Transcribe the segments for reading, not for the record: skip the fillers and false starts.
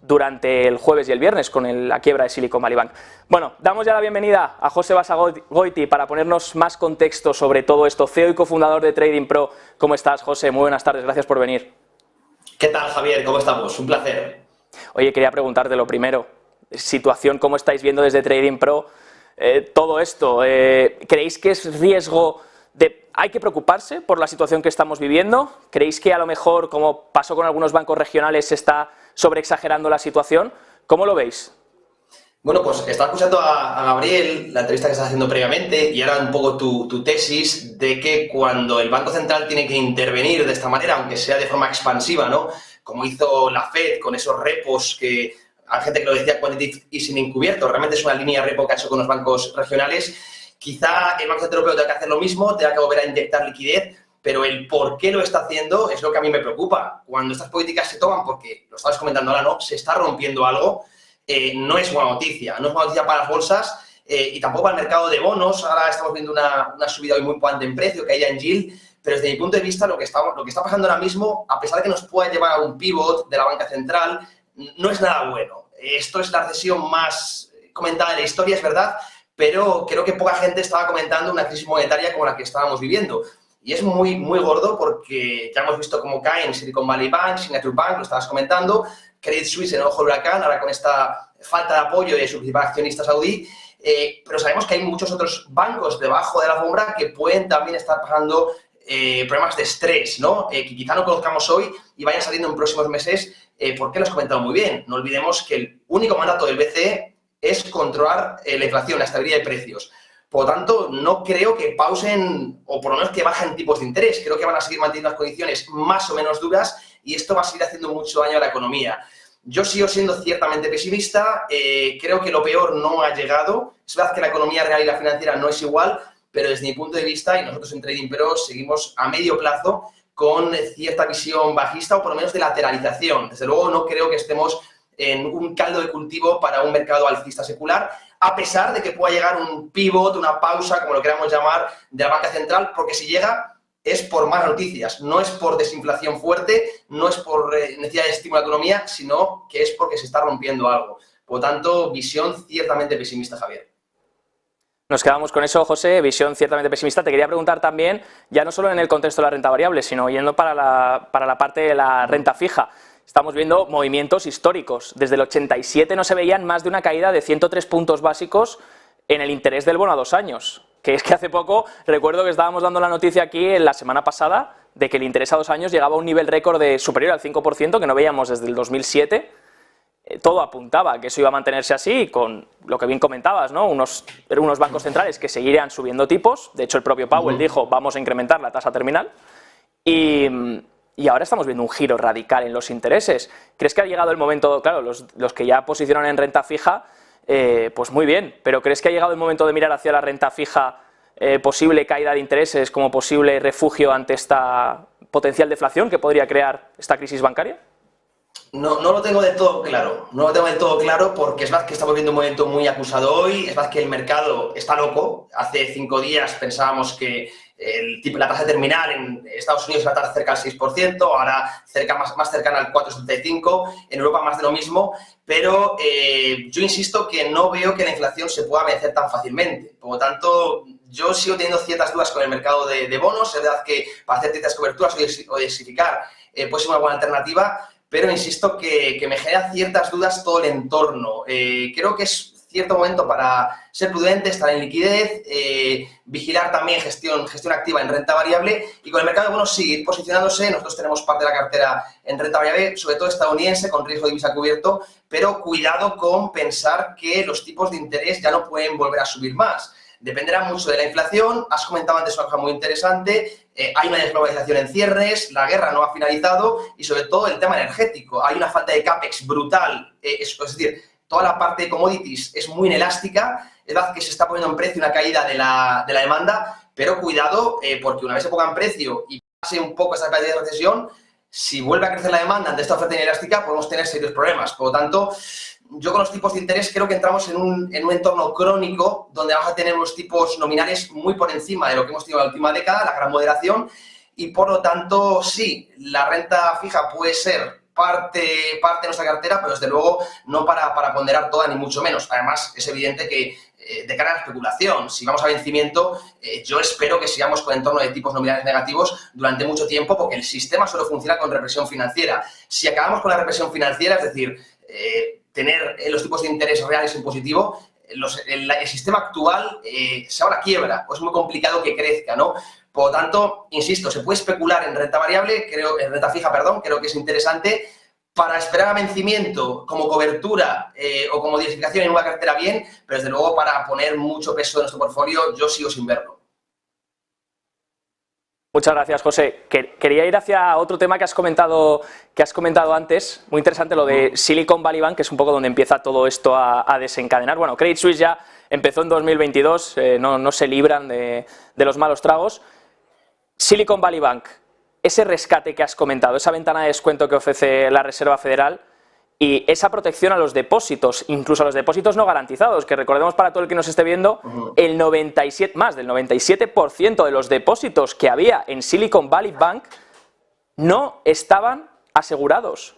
durante el jueves y el viernes con la quiebra de Silicon Valley Bank. Bueno, damos ya la bienvenida a José Basagoiti para ponernos más contexto sobre todo esto, CEO y cofundador de Trading Pro. ¿Cómo estás, José? Muy buenas tardes, gracias por venir. ¿Qué tal, Javier? ¿Cómo estamos? Un placer. Oye, quería preguntarte lo primero, situación, ¿cómo estáis viendo desde Trading Pro todo esto? ¿Creéis que es riesgo de... ¿Hay que preocuparse por la situación que estamos viviendo? ¿Creéis que a lo mejor, como pasó con algunos bancos regionales, se está sobreexagerando la situación? ¿Cómo lo veis? Bueno, pues estaba escuchando a Gabriel, la entrevista que estás haciendo previamente, y ahora un poco tu tesis de que cuando el Banco Central tiene que intervenir de esta manera, aunque sea de forma expansiva, ¿no? Como hizo la Fed con esos repos que hay gente que lo decía quantitative easing encubierto, realmente es una línea de repo que ha hecho con los bancos regionales. Quizá el Banco Central Europeo tenga que hacer lo mismo, tenga que volver a inyectar liquidez, pero el por qué lo está haciendo es lo que a mí me preocupa. Cuando estas políticas se toman, porque lo estabas comentando ahora, ¿no? Se está rompiendo algo, no es buena noticia. No es buena noticia para las bolsas y tampoco para el mercado de bonos. Ahora estamos viendo una subida hoy muy importante en precio, caída en yield, pero desde mi punto de vista lo que está pasando ahora mismo, a pesar de que nos pueda llevar a un pivot de la banca central, no es nada bueno. Esto es la recesión más comentada de la historia, es verdad, pero creo que poca gente estaba comentando una crisis monetaria como la que estábamos viviendo. Y es muy, muy gordo porque ya hemos visto cómo caen Silicon Valley Bank, Signature Bank, lo estabas comentando, Credit Suisse en el ojo del huracán, ahora con esta falta de apoyo de su principal accionista saudí, pero sabemos que hay muchos otros bancos debajo de la alfombra que pueden también estar pasando problemas de estrés, ¿no? Que quizá no conozcamos hoy y vayan saliendo en próximos meses, porque lo has comentado muy bien. No olvidemos que el único mandato del BCE es controlar la inflación, la estabilidad de precios. Por lo tanto, no creo que pausen o por lo menos que bajen tipos de interés. Creo que van a seguir manteniendo las condiciones más o menos duras y esto va a seguir haciendo mucho daño a la economía. Yo sigo siendo ciertamente pesimista, creo que lo peor no ha llegado. Es verdad que la economía real y la financiera no es igual, pero desde mi punto de vista, y nosotros en Trading Pro seguimos a medio plazo con cierta visión bajista o por lo menos de lateralización. Desde luego no creo que estemos en un caldo de cultivo para un mercado alcista secular, a pesar de que pueda llegar un pivot, una pausa, como lo queramos llamar, de la banca central, porque si llega es por malas noticias, no es por desinflación fuerte, no es por necesidad de estímulo a la economía, sino que es porque se está rompiendo algo. Por lo tanto, visión ciertamente pesimista, Javier. Nos quedamos con eso, José, visión ciertamente pesimista. Te quería preguntar también, ya no solo en el contexto de la renta variable, sino yendo para la parte de la renta fija. Estamos viendo movimientos históricos. Desde el 87 no se veían más de una caída de 103 puntos básicos en el interés del bono a 2 años. Que es que hace poco, recuerdo que estábamos dando la noticia aquí en la semana pasada, de que el interés a 2 años llegaba a un nivel récord superior al 5%, que no veíamos desde el 2007. Todo apuntaba a que eso iba a mantenerse así, con lo que bien comentabas, ¿no? Unos bancos centrales que seguirían subiendo tipos. De hecho, el propio Powell dijo, vamos a incrementar la tasa terminal. Y ahora estamos viendo un giro radical en los intereses. ¿Crees que ha llegado el momento, claro, los que ya posicionan en renta fija, pues muy bien, pero ¿crees que ha llegado el momento de mirar hacia la renta fija, posible caída de intereses como posible refugio ante esta potencial deflación que podría crear esta crisis bancaria? No lo tengo del todo claro, no lo tengo del todo claro porque es verdad que estamos viendo un momento muy acusado hoy, es verdad que el mercado está loco. Hace 5 días pensábamos que la tasa terminal en Estados Unidos iba a estar cerca al 6%, ahora más cercana al 4,75%, en Europa más de lo mismo, pero yo insisto que no veo que la inflación se pueda vencer tan fácilmente. Por lo tanto, yo sigo teniendo ciertas dudas con el mercado de bonos. Es verdad que para hacer ciertas coberturas o diversificar puede ser una buena alternativa, pero insisto que me genera ciertas dudas todo el entorno. Creo que es cierto momento para ser prudente, estar en liquidez, vigilar también gestión activa en renta variable y con el mercado de bonos seguir posicionándose. Nosotros tenemos parte de la cartera en renta variable, sobre todo estadounidense, con riesgo de divisa cubierto, pero cuidado con pensar que los tipos de interés ya no pueden volver a subir más. Dependerá mucho de la inflación. Has comentado antes una cosa muy interesante, hay una desglobalización en cierres, la guerra no ha finalizado y sobre todo el tema energético. Hay una falta de CAPEX brutal, es decir, toda la parte de commodities es muy inelástica. Es verdad que se está poniendo en precio una caída de la demanda, pero cuidado porque una vez se ponga en precio y pase un poco esta caída de recesión, si vuelve a crecer la demanda ante esta oferta inelástica podemos tener serios problemas. Por lo tanto, yo con los tipos de interés creo que entramos en un entorno crónico donde vamos a tener unos tipos nominales muy por encima de lo que hemos tenido en la última década, la gran moderación, y por lo tanto, sí, la renta fija puede ser parte de nuestra cartera, pero desde luego no para ponderar toda, ni mucho menos. Además, es evidente que de cara a la especulación, si vamos a vencimiento, yo espero que sigamos con entorno de tipos nominales negativos durante mucho tiempo, porque el sistema solo funciona con represión financiera. Si acabamos con la represión financiera, es decir, tener los tipos de interés reales en positivo, el sistema actual se va a la quiebra, o es muy complicado que crezca, ¿no? Por lo tanto, insisto, se puede especular en renta variable, en renta fija, perdón, creo que es interesante para esperar a vencimiento como cobertura o como diversificación en una cartera bien, pero desde luego para poner mucho peso en nuestro portfolio, yo sigo sin verlo. Muchas gracias, José. Quería ir hacia otro tema que has comentado antes, muy interesante, lo de Silicon Valley Bank, que es un poco donde empieza todo esto a desencadenar. Bueno, Credit Suisse ya empezó en 2022, no se libran de los malos tragos. Silicon Valley Bank, ese rescate que has comentado, esa ventana de descuento que ofrece la Reserva Federal y esa protección a los depósitos, incluso a los depósitos no garantizados, que recordemos para todo el que nos esté viendo, más del 97% de los depósitos que había en Silicon Valley Bank no estaban asegurados.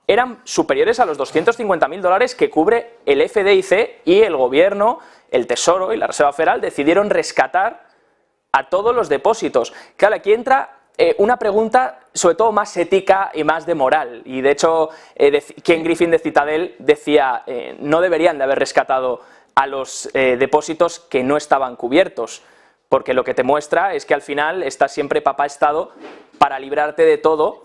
Eran superiores a los $250.000 que cubre el FDIC, y el gobierno, el Tesoro y la Reserva Federal decidieron rescatar a todos los depósitos. Claro, aquí entra una pregunta sobre todo más ética y más de moral, y de hecho Ken Griffin de Citadel decía no deberían de haber rescatado a los depósitos que no estaban cubiertos, porque lo que te muestra es que al final estás siempre papá Estado para librarte de todo,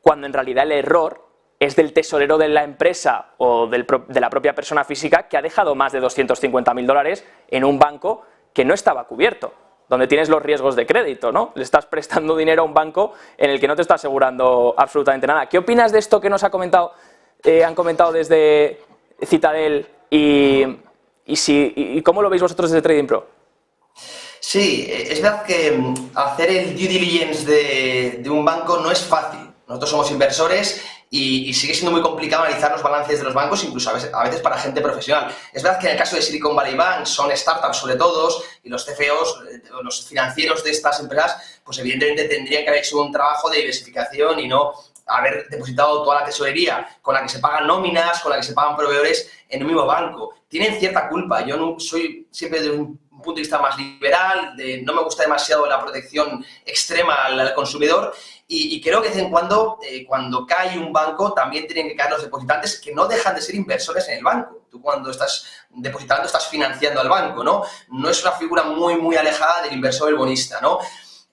cuando en realidad el error es del tesorero de la empresa o de la propia persona física que ha dejado más de $250.000 en un banco que no estaba cubierto, donde tienes los riesgos de crédito, ¿no? Le estás prestando dinero a un banco en el que no te está asegurando absolutamente nada. ¿Qué opinas de esto que nos han comentado desde Citadel y cómo lo veis vosotros desde Trading Pro? Sí, es verdad que hacer el due diligence de un banco no es fácil. Nosotros somos inversores y sigue siendo muy complicado analizar los balances de los bancos, incluso a veces para gente profesional. Es verdad que en el caso de Silicon Valley Bank son startups sobre todo, y los CFOs, los financieros de estas empresas, pues evidentemente tendrían que haber hecho un trabajo de diversificación y no haber depositado toda la tesorería con la que se pagan nóminas, con la que se pagan proveedores en un mismo banco. Tienen cierta culpa. Yo no soy siempre de un punto de vista más liberal, no me gusta demasiado la protección extrema al consumidor, y creo que de vez en cuando cae un banco también tienen que caer los depositantes, que no dejan de ser inversores en el banco. Tú cuando estás depositando estás financiando al banco, ¿no? No es una figura muy alejada del inversor, el bonista, ¿no?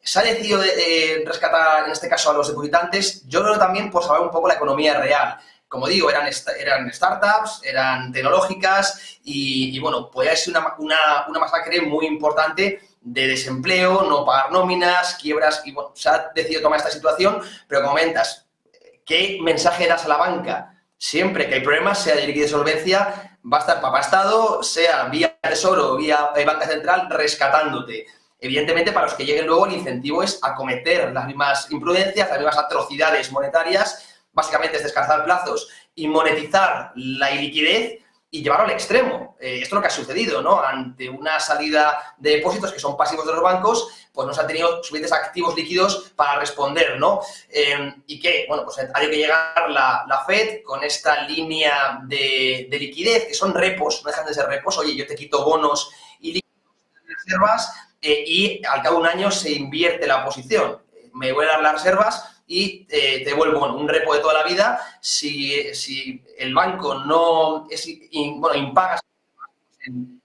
Se ha decidido rescatar en este caso a los depositantes, yo creo también por saber un poco la economía real. Como digo, eran startups, eran tecnológicas y bueno, podía ser una masacre muy importante de desempleo, no pagar nóminas, quiebras, y bueno, se ha decidido tomar esta situación, pero como comentas, ¿qué mensaje das a la banca? Siempre que hay problemas, sea de liquidez o solvencia, va a estar papá Estado, sea vía Tesoro o vía Banca Central, rescatándote. Evidentemente, para los que lleguen luego, el incentivo es acometer las mismas imprudencias, las mismas atrocidades monetarias. Básicamente es descartar plazos y monetizar la iliquidez y llevarlo al extremo. Esto es lo que ha sucedido, ¿no? Ante una salida de depósitos que son pasivos de los bancos, pues no se han tenido suficientes activos líquidos para responder, ¿no? Y que, bueno, pues ha tenido que llegar la FED con esta línea de liquidez, que son repos, no dejan de ser repos. Oye, yo te quito bonos y reservas y al cabo de un año se invierte la posición. Me voy a dar las reservas y te devuelvo un repo de toda la vida. Si el banco no impaga,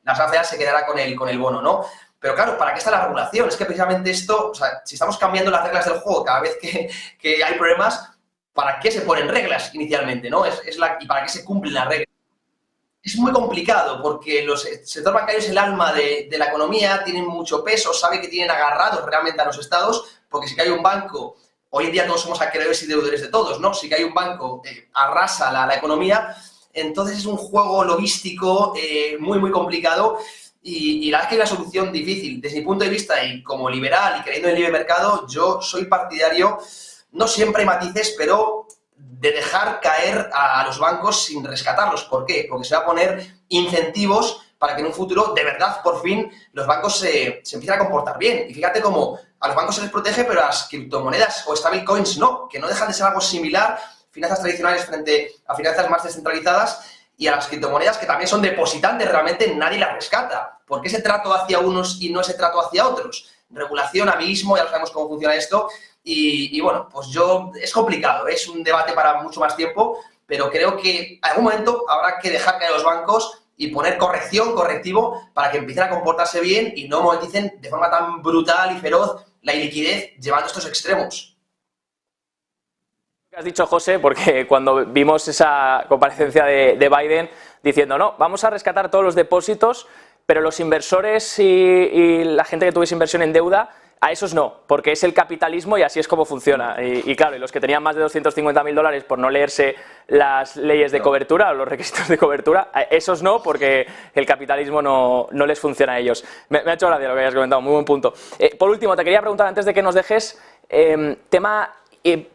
la sociedad se quedará con el bono, ¿no? Pero claro, ¿para qué está la regulación? Es que precisamente esto, o sea, si estamos cambiando las reglas del juego cada vez que hay problemas, ¿para qué se ponen reglas inicialmente, no? ¿Y para qué se cumplen las reglas? Es muy complicado porque el sector bancario es el alma de la economía, tienen mucho peso, sabe que tienen agarrados realmente a los estados, porque si cae un banco, hoy en día todos somos acreedores y deudores de todos, ¿no? Si cae un banco, arrasa la economía, entonces es un juego logístico muy complicado y la verdad es que hay una solución difícil. Desde mi punto de vista y como liberal y creyendo en el libre mercado, yo soy partidario, no siempre hay matices, pero de dejar caer a los bancos sin rescatarlos. ¿Por qué? Porque se va a poner incentivos para que en un futuro, de verdad, por fin, los bancos se empiecen a comportar bien. Y fíjate cómo a los bancos se les protege, pero a las criptomonedas o stablecoins no, que no dejan de ser algo similar. finanzas tradicionales frente a finanzas más descentralizadas y a las criptomonedas, que también son depositantes, realmente nadie las rescata. ¿Por qué ese trato hacia unos y no ese trato hacia otros? Regulación, amiguismo, ya lo sabemos cómo funciona esto. Y bueno, pues es complicado, es un debate para mucho más tiempo, pero creo que en algún momento habrá que dejar caer a los bancos y poner correctivo, para que empiecen a comportarse bien y no moneticen de forma tan brutal y feroz la iliquidez, llevando estos extremos. Has dicho, José, porque cuando vimos esa comparecencia de Biden diciendo, no, vamos a rescatar todos los depósitos, pero los inversores y la gente que tuviese inversión en deuda, a esos no, porque es el capitalismo y así es como funciona. Y claro, y los que tenían más de 250.000 dólares por no leerse las leyes de cobertura o los requisitos de cobertura, a esos no, porque el capitalismo no les funciona a ellos. Me ha hecho gracia lo que hayas comentado, muy buen punto. Por último, te quería preguntar, antes de que nos dejes,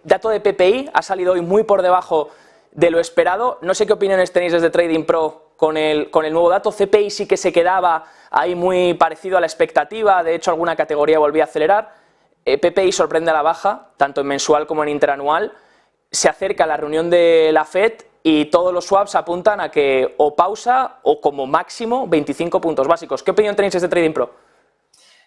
dato de PPI ha salido hoy muy por debajo de lo esperado. No sé qué opiniones tenéis desde Trading Pro con el nuevo dato. CPI sí que se quedaba ahí muy parecido a la expectativa, de hecho alguna categoría volvía a acelerar. PPI sorprende a la baja, tanto en mensual como en interanual. Se acerca la reunión de la FED y todos los swaps apuntan a que o pausa o como máximo 25 puntos básicos. ¿Qué opinión tenéis desde Trading Pro?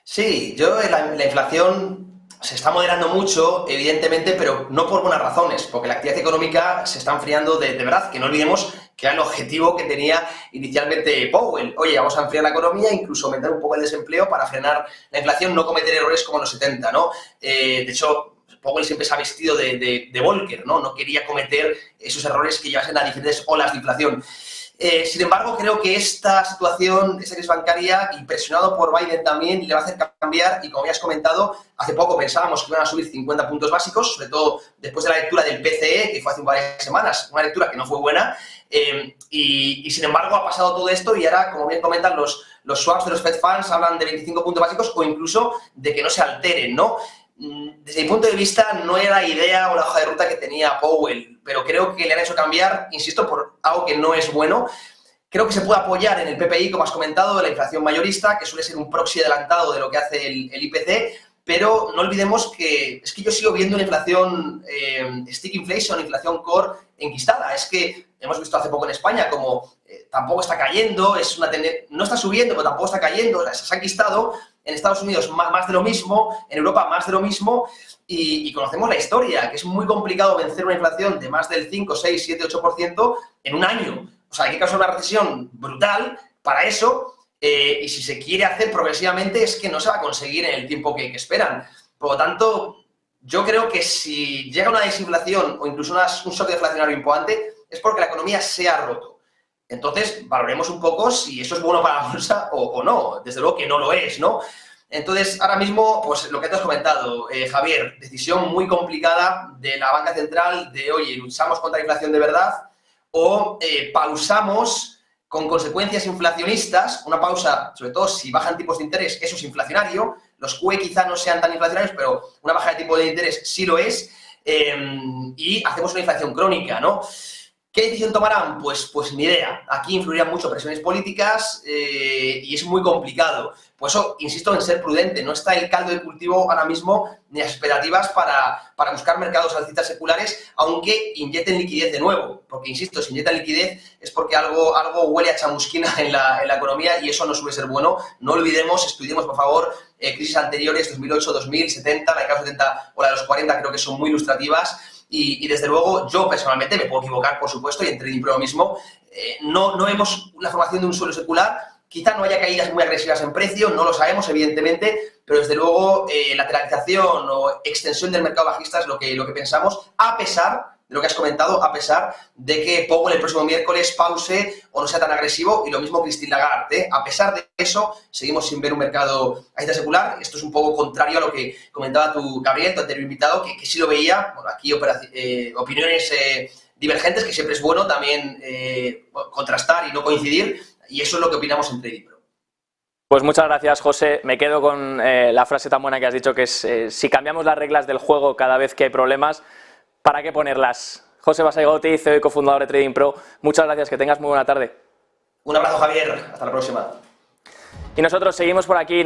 Sí, la inflación se está moderando mucho, evidentemente, pero no por buenas razones, porque la actividad económica se está enfriando de verdad, que no olvidemos que era el objetivo que tenía inicialmente Powell. Oye, vamos a enfriar la economía, incluso aumentar un poco el desempleo para frenar la inflación, no cometer errores como en los 70, ¿no? De hecho, Powell siempre se ha vestido de Volcker, ¿no? No quería cometer esos errores que llevasen a diferentes olas de inflación. Sin embargo, creo que esta situación, esta crisis bancaria, y presionado por Biden también, le va a hacer cambiar, y como ya has comentado, hace poco pensábamos que iban a subir 50 puntos básicos, sobre todo después de la lectura del PCE, que fue hace varias semanas, una lectura que no fue buena, y sin embargo ha pasado todo esto y ahora, como bien comentan, los swaps de los Fed Funds hablan de 25 puntos básicos o incluso de que no se alteren, ¿no? Desde mi punto de vista, no era la idea o la hoja de ruta que tenía Powell, pero creo que le han hecho cambiar, insisto, por algo que no es bueno. Creo que se puede apoyar en el PPI, como has comentado, de la inflación mayorista, que suele ser un proxy adelantado de lo que hace el IPC, pero no olvidemos que es que yo sigo viendo una inflación stick inflation, inflación core enquistada. Es que hemos visto hace poco en España como tampoco está cayendo, no está subiendo, pero tampoco está cayendo, se ha enquistado. En Estados Unidos más de lo mismo, en Europa más de lo mismo, y conocemos la historia, que es muy complicado vencer una inflación de más del 5, 6, 7, 8% en un año. O sea, hay que causar una recesión brutal para eso, y si se quiere hacer progresivamente es que no se va a conseguir en el tiempo que esperan. Por lo tanto, yo creo que si llega una desinflación o incluso un shock deflacionario importante, es porque la economía se ha roto. Entonces, valoremos un poco si eso es bueno para la bolsa o no. Desde luego que no lo es, ¿no? Entonces, ahora mismo, pues lo que te has comentado, Javier, decisión muy complicada de la banca central de, oye, luchamos contra la inflación de verdad o pausamos con consecuencias inflacionistas, una pausa, sobre todo si bajan tipos de interés, eso es inflacionario, los QE quizá no sean tan inflacionarios, pero una baja de tipo de interés sí lo es, y hacemos una inflación crónica, ¿no? ¿Qué decisión tomarán? Pues ni idea. Aquí influirán mucho presiones políticas y es muy complicado. Por eso insisto en ser prudente. No está el caldo de cultivo ahora mismo ni las expectativas para buscar mercados alcistas seculares, aunque inyecten liquidez de nuevo. Porque, insisto, si inyectan liquidez es porque algo huele a chamusquina en la economía y eso no suele ser bueno. No olvidemos, estudiemos, por favor, crisis anteriores, 2008, 2000, 70, la de los 70 o la de los 40 creo que son muy ilustrativas. Y desde luego, yo personalmente me puedo equivocar, por supuesto, y en Trading Pro mismo, no vemos la formación de un suelo secular, quizá no haya caídas muy agresivas en precio, no lo sabemos, evidentemente, pero desde luego lateralización o extensión del mercado bajista es lo que pensamos, a pesar de lo que has comentado, a pesar de que Powell el próximo miércoles pause o no sea tan agresivo, y lo mismo Christine Lagarde, A pesar de eso, seguimos sin ver un mercado alcista secular. Esto es un poco contrario a lo que comentaba Gabriel, tu anterior invitado, que sí lo veía. Bueno, aquí opiniones divergentes, que siempre es bueno también contrastar y no coincidir, y eso es lo que opinamos en Trading Pro. Pues muchas gracias, José. Me quedo con la frase tan buena que has dicho, que es si cambiamos las reglas del juego cada vez que hay problemas, ¿para qué ponerlas? José Basaigoti, CEO y cofundador de Trading Pro, muchas gracias, que tengas muy buena tarde. Un abrazo, Javier, hasta la próxima. Y nosotros seguimos por aquí.